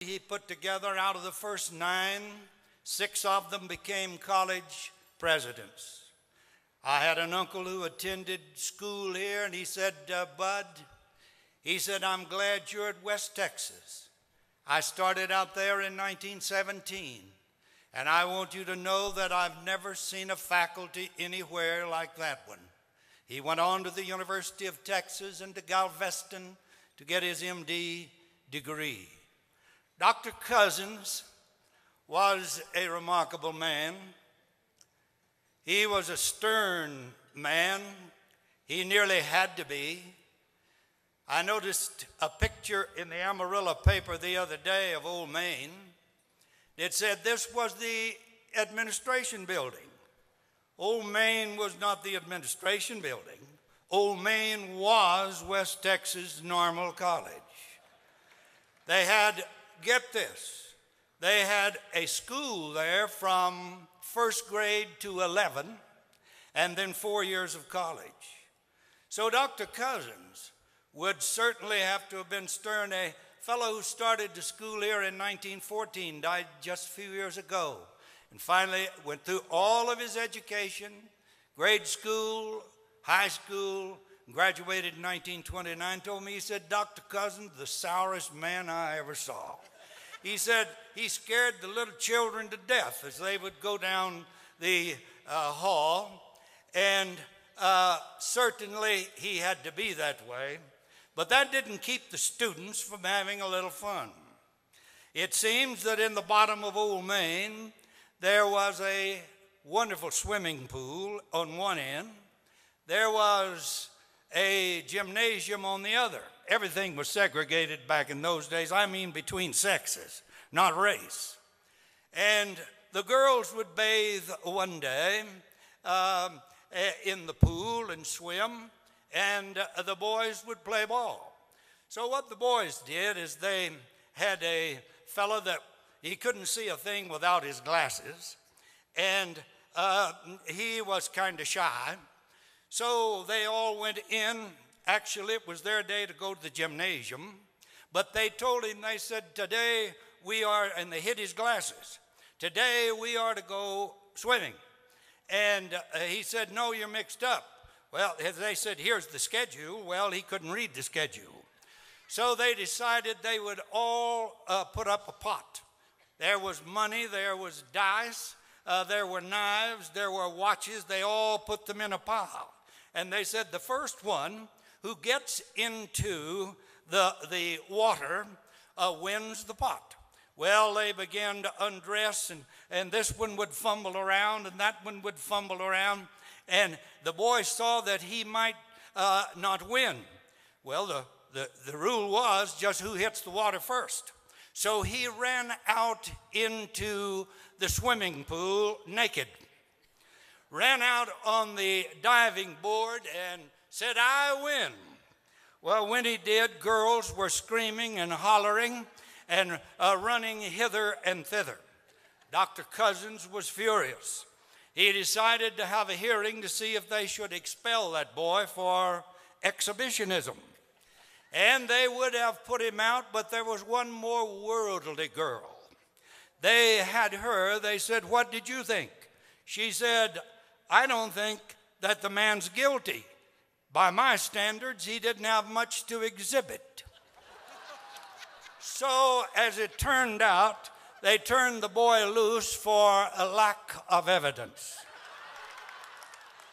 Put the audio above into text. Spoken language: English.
he put together. Out of the first 9, 6 of them became college presidents. I had an uncle who attended school here, and he said, Bud, he said, I'm glad you're at West Texas. I started out there in 1917, and I want you to know that I've never seen a faculty anywhere like that one. He went on to the University of Texas and to Galveston to get his MD degree. Dr. Cousins was a remarkable man. He was a stern man. He nearly had to be. I noticed a picture in the Amarillo paper the other day of Old Main. It said this was the administration building. Old Main was not the administration building. Old Main was West Texas Normal College. They had, get this, they had a school there from 1st grade to 11, and then 4 years of college. So Dr. Cousins would certainly have to have been stern. A fellow who started the school here in 1914 died just a few years ago, and finally went through all of his education, grade school, high school, graduated in 1929, told me, he said, Dr. Cousins, the sourest man I ever saw. He said he scared the little children to death as they would go down the hall, and certainly he had to be that way, but that didn't keep the students from having a little fun. It seems that in the bottom of Old Main, there was a wonderful swimming pool on one end. There was a gymnasium on the other. Everything was segregated back in those days. I mean between sexes, not race. And the girls would bathe one day in the pool and swim, and the boys would play ball. So what the boys did is they had a fellow that he couldn't see a thing without his glasses, and he was kind of shy. So they all went in. Actually, it was their day to go to the gymnasium, but they told him, they said, today we are, and they hid his glasses, today we are to go swimming. And he said, no, you're mixed up. Well, they said, here's the schedule. Well, he couldn't read the schedule. So they decided they would all put up a pot. There was money, there was dice, there were knives, there were watches. They all put them in a pile. And they said the first one who gets into the water wins the pot. Well, they began to undress, and this one would fumble around, and that one would fumble around. And the boy saw that he might not win. Well, the rule was just who hits the water first. So he ran out into the swimming pool naked, ran out on the diving board and said, I win. Well, when he did, girls were screaming and hollering and running hither and thither. Dr. Cousins was furious. He decided to have a hearing to see if they should expel that boy for exhibitionism. And they would have put him out, but there was one more worldly girl. They had her, they said, what did you think? She said, I don't think that the man's guilty. By my standards, he didn't have much to exhibit. So, as it turned out, they turned the boy loose for a lack of evidence.